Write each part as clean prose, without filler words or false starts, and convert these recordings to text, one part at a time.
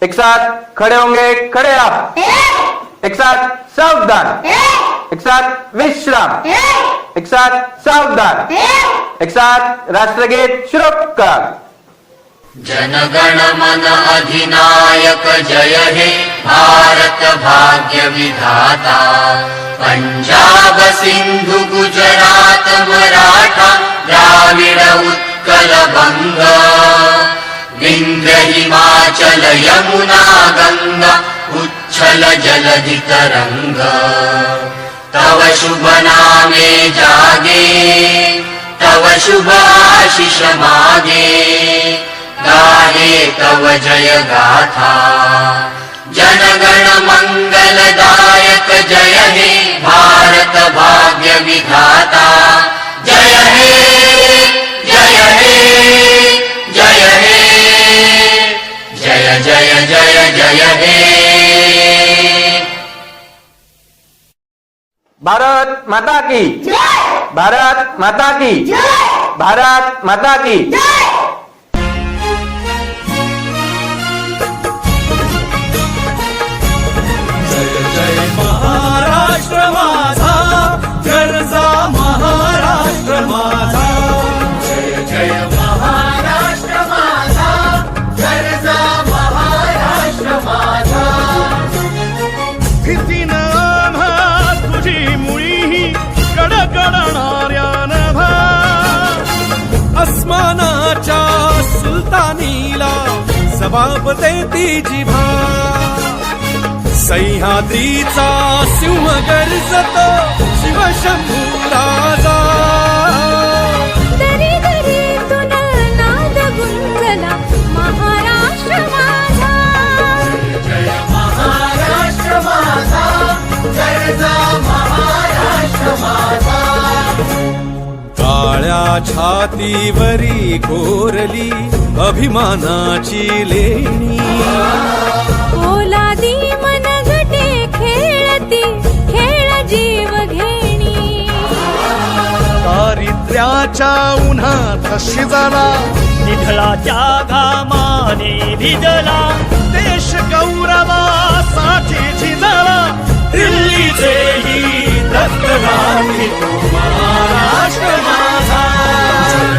एक साथ खड़े होंगे, खड़े आप। एक साथ सावधान। एक साथ विश्राम। एक साथ सावधान। एक साथ राष्ट्रगीत शुरू करा। जनगण मन अधिनायक जय हे भारत भाग्य विधाता। पंजाब सिंधु गुजरात मराठा द्राविड उत्कल बंग। विंध्य हिमाचल यमुना गंगा उच्छल जलधि तरंग। तव शुभ नामे जागे तव शुभ आशीष मागे। गाहे तव जय गाथा जनगण मंगलदायक जय हे भारत भाग्य विधाता। जय हे जय हे जय हे जय जय जय जय हे। भारत माता की भारत माता की भारत माता की। महाराष्ट्र माझा गरजा महाराष्ट्र माझा। जय जय महाराष्ट्र माझा गरजा महाराष्ट्र माझा। भीतीनं आम्हा तुझी मुळी कडकडणाऱ्या नभा। अस्मानाच्या सुलतानीला जबाब देती जिभा। सह्याद्रीचा सिंह गर्जतो शिवशंभू राजा। दरी दरीतून नाद गुंजला महाराष्ट्र माझा। जय महाराष्ट्र माझा गरजा महाराष्ट्र माझा। काळ्या छातीवरी कोरली अभिमानाची लेणी। ओलादी मनगटे खेळती खेळ जीव घेणी। दारिद्र्याच्या उन्हात शिजला निधळाच्या घामाने भिजला। देश गौरवासाठी झिजला दिल्लीचेही रक्तदानी महाराष्ट्र माझा।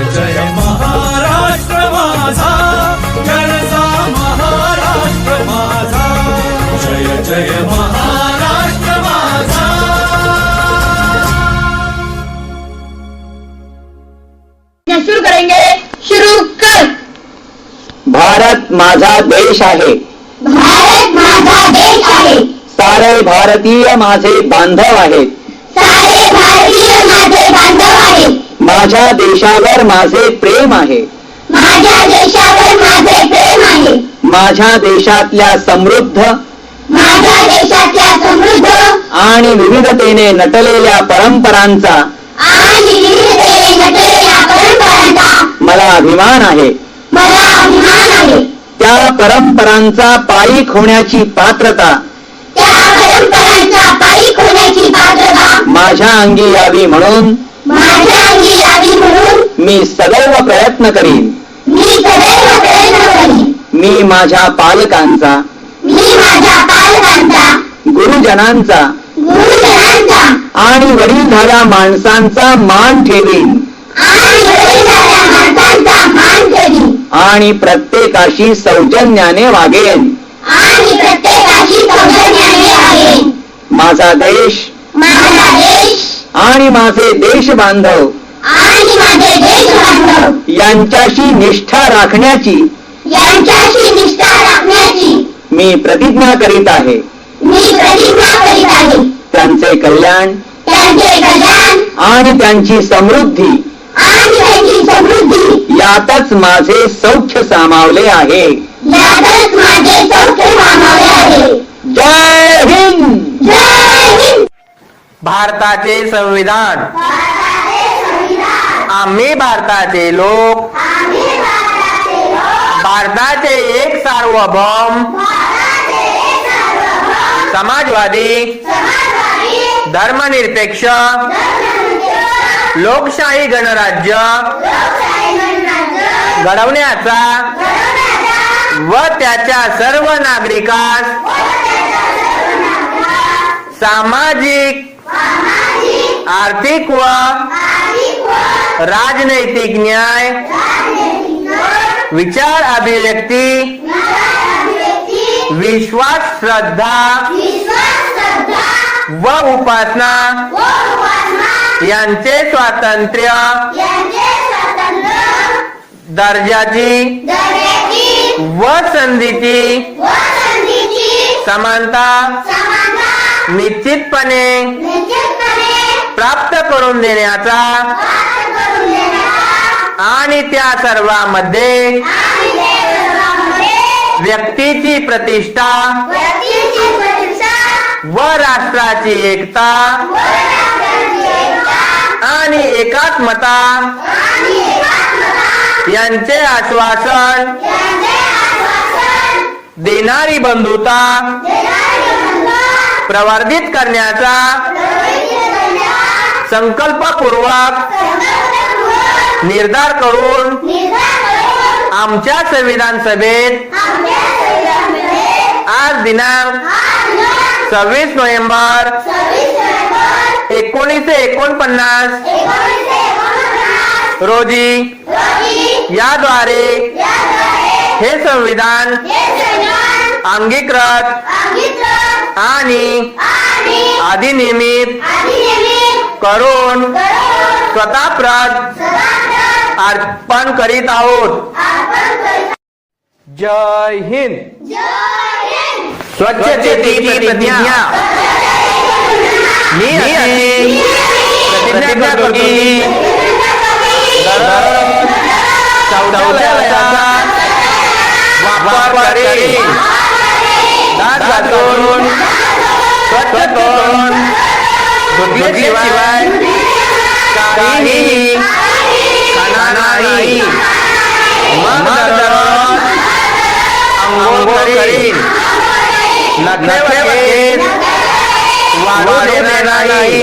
जय जय महाराष्ट्र माझा गरजा महाराष्ट्र माझा। जय जय महाराष्ट्र माझा। शुरू करेंगे, शुरू कर। भारत माझा देश आहे। भारत माझा देश आहे। सारे भारतीय माझे बांधव आहेत। सारे भारतीय माझे बांधव आहेत। माझ्या देशावर माझे प्रेम आहे। माझ्या देशावर माझे प्रेम आहे। माझ्या देशातल्या समृद्ध माझ्या देशातल्या समृद्ध आणि विविधतेने नटलेल्या परंपरांचा आणि विविधतेने नटलेल्या परंपरांचा मला अभिमान आहे। मला अभिमान आहे। त्या परंपरांचा पायीक होण्याची पात्रता त्या परंपरांचा पायीक होण्याची पात्रता माझ्या अंगी यावी म्हणून माझ्या अंगी यावी म्हणून मी सदैव प्रयत्न करीन। मी सदैव प्रयत्न करीन। मी माझ्या पालकांचा मी माझ्या पालकांचा गुरुजनांचा गुरुजनांचा आणि वडीलधाऱ्या माणसांचा मान ठेवीन आणि वडीलधाऱ्या माणसांचा मान ठेवीन आणि प्रत्येकाशी सौजन्याने वागेन। आणि प्रत्येकाशी सौजन्याने वागेन। माझा देश माझा देश आणि माझे देश बांधव आणि माझे देश बांधव यांच्याशी निष्ठा राखण्याची यांच्याशी निष्ठा राखण्याची मी प्रतिज्ञा करीत आहे। मी प्रतिज्ञा करीत आहे। त्यांचे कल्याण त्यांचे कल्याण आणि त्यांची समृद्धी आणि त्यांची समृद्धी यातच माझे सौख्य सामावले आहे। यातच माझे सौख्य सामावले आहे। जय हिंद। जय हिंद। भारताचे संविधान आम्ही भारताचे लोक भारताचे एक सार्वभौम समाजवादी धर्मनिरपेक्ष लोकशाही गणराज्य घडवण्याचा व त्याच्या सर्व नागरिकास सामाजिक आर्थिक व राजनैतिक न्याय विचार अभिव्यक्ती विश्वास श्रद्धा व उपासना यांचे स्वातंत्र्य दर्जाची व संधीची समानता निश्चितपणे प्राप्त करून देण्याचा आणि त्या सर्वांमध्ये व्यक्तीची प्रतिष्ठा व राष्ट्राची एकता आणि एकात्मता यांचे आश्वासन देणारी बंधुता प्रवर्धित करण्याचा संकल्पपूर्वक निर्धार करून आमच्या संविधान सभेत आज दिनांक 26 नोव्हेंबर 1949 रोजी याद्वारे हे संविधान अंगीकृत आणि अधिनियमित करून स्वतःप्रत अर्पण करीत आहोत. जय हिंद. स्वच्छतेची प्रतिज्ञा मी अशी प्रतिज्ञा करतो की दररोज शौचालयाचा वापर करेन, दात घासून स्वच्छ करून धुतल्याशिवाय काहीही खाणार नाही. मग दररोज अंघोळ करेन, नखे वाढू देणार नाही.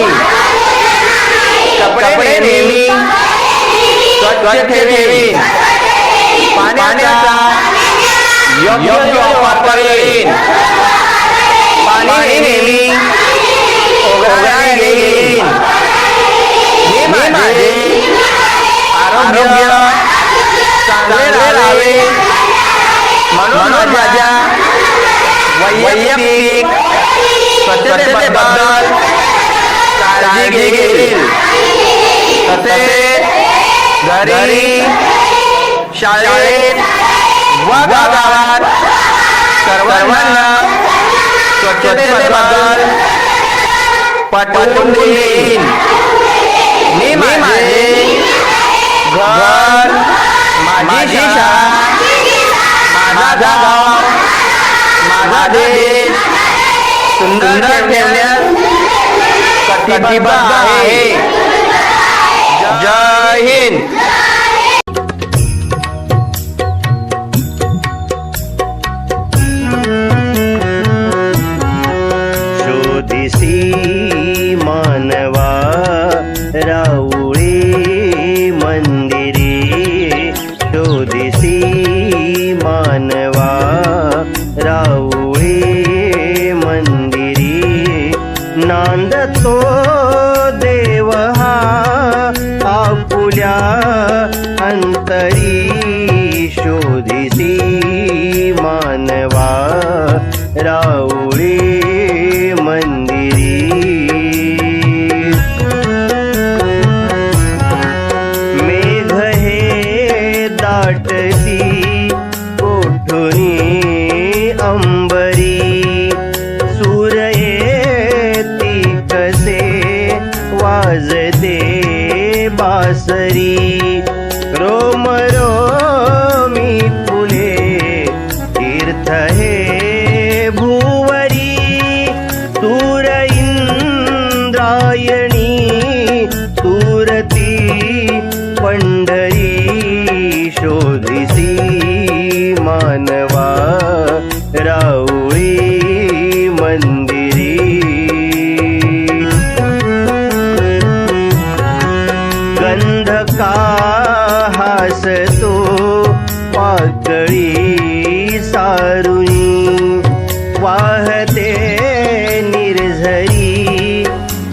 कपडे नेहमी स्वच्छ ठेवेन. पाण्याचा योग्य वापर करेन. पाणी नेहमी ओघळायला घेईन. मी माझे आरोग्य चांगले राहावे म्हणून माझ्या वैयक्तिक स्वच्छतेबद्दल काळजी घेईल. तसेच घरी, शाळेत व गावात सर्वांना स्वच्छतेबद्दल पटवून देईन. मी माझे घर, माझी शाळा, माझा गाव, माझा देश सुंदर ठेवण्यास कटिबद्ध आहे. जय हिंद. शोधिसी मानवा राऊळे मंदिरी, शोधिसी मानवा राऊळे मंदिरी. नांदतो देव हा आपुल्या अंतरी, शोधिसी मानवा राऊळे मंदिरी. मेघ हे दाटती कोठुनी अंबरी, सूर येती कसे वाजते बासरी. रोम रोमी फुले तीर्थ हे भुवरी, तूर इंद्रायणी तूरती पंढरी, शोधिसी मानवा राऊळी मंदिरी. गंध का हासतो पाकळी तारुणी वाहते निर्झरी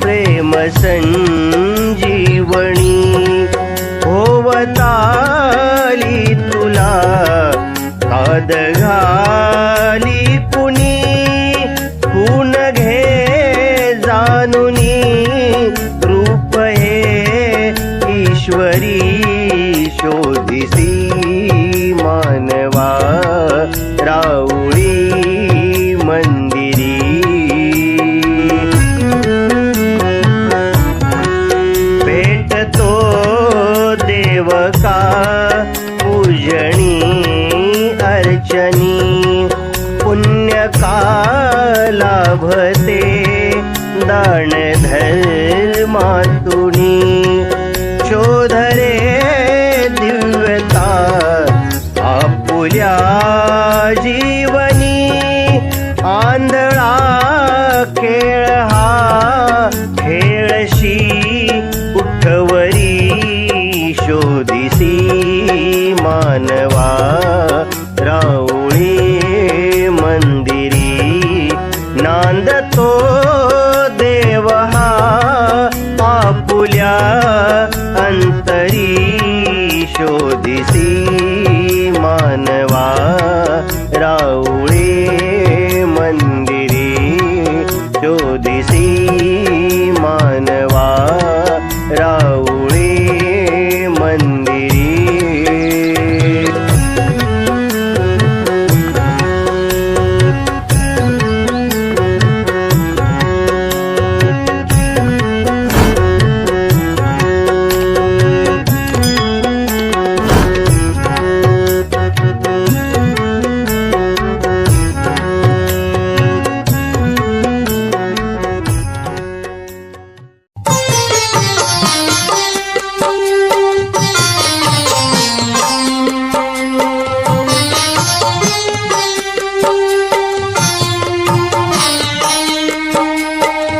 प्रेम संजीवनी होवताली तुला काद घाली कुणी पून घे जानुनी रूप हे ईश्वरी शोधिसी मानवा राऊळी मंदिरी भेटतो देवका पूजनी अर्चनी पुण्य का लाभते दान धर्मातुनी शोधरे दिव्यता आपुल्या जीवनी आंधळा खेळ हा खेळशी उठवरी शोधिसी मानवा राऊळी मंदिरी नांदतो देव हा आपुल्या अंतरी शोधिसी मानवा राऊळे मंदिरी शोधिसी मानवा राऊळे मंदिरी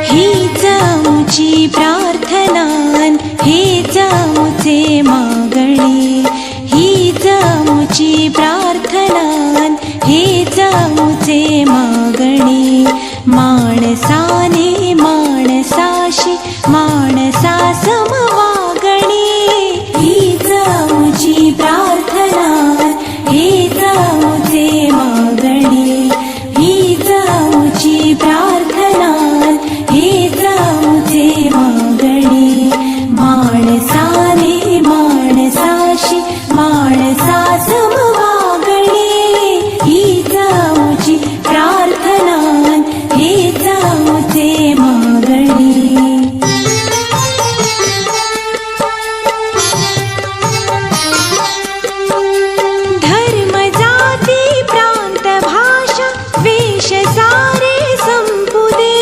हीच आमची प्रार्थनान हेच आमचे मागणे हीच आमची प्रार्थनान हेच आमचे मागणे माणसाने माणसाशी माणसा सम वागणे हीच आमची प्रार्थनान हेच आमचे मागणे हीच आमची प्रार्थनान हेच आमचे मागणे माणसाने माणसाशी माणसा सम वागणे हीच आमची प्रार्थनान हेच आमचे मागणे धर्म जाती प्रांत भाषा वेश सारे संपुदे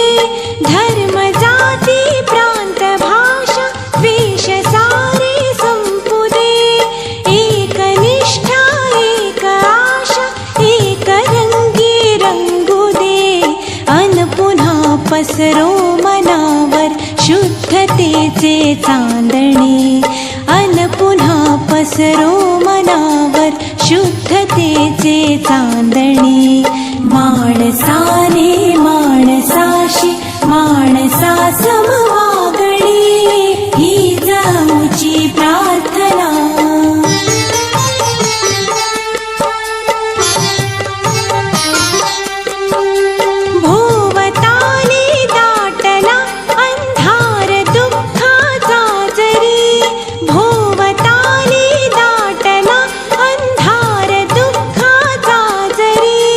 धर्म जाती प्रांत भाषा वेश सारे संपुदे एक निष्ठा एक आशा एक रंगी रंगू दे अन पुन्हा पसरो मनावर शुद्धतेचे चांदणे अन पुन्हा पसरो मनावर शुद्धतेचे चांदणे माणसाने माणसाशी माणसा सम वागणे हीच आमची प्रार्थना भोवताली दाटला अंधार दुःखाचा जरी भोवताली दाटला अंधार दुःखाचा जरी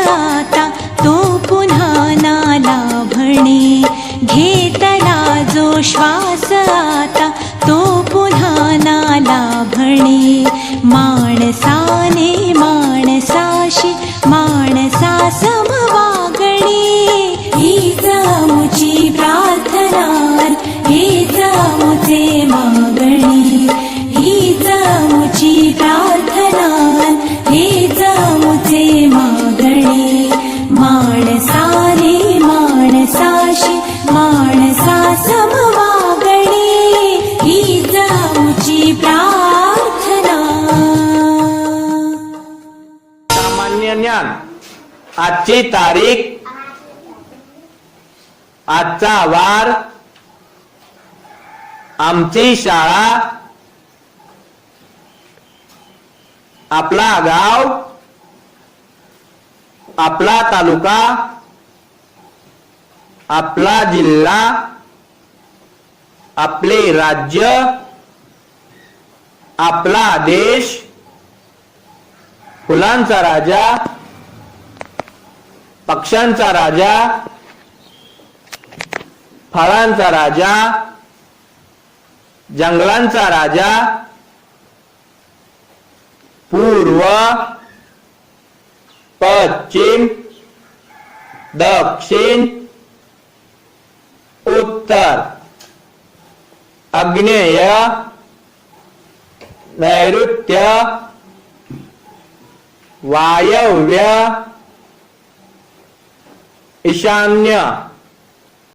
आता तो पुन्हा नाला म्हणे घेतला जो श्वास आता तो पुन्हा नाला म्हणे माणसाने माणसाशी माणसा समवागणे हीच मुची प्रार्थना हीच मुचे मागणी हीच मुची प्रार्थना हीच मुचे मागणी माणसाने माणसाशी माणसा समवागणे हीच मुची प्रार्थना. सामान्य ज्ञान. आजची तारीख, आजचा वार, आमची शाळा, आपला गाव, आपला तालुका, आपला जिल्हा, आपले राज्य, आपला देश, फुलांचा राजा, पक्ष्यांचा राजा, फळांचा राजा, जंगलांचा राजा, पूर्व, पश्चिम, दक्षिण, उत्तर, आग्नेय, नैऋत्य, वायव्य, ईशान्य,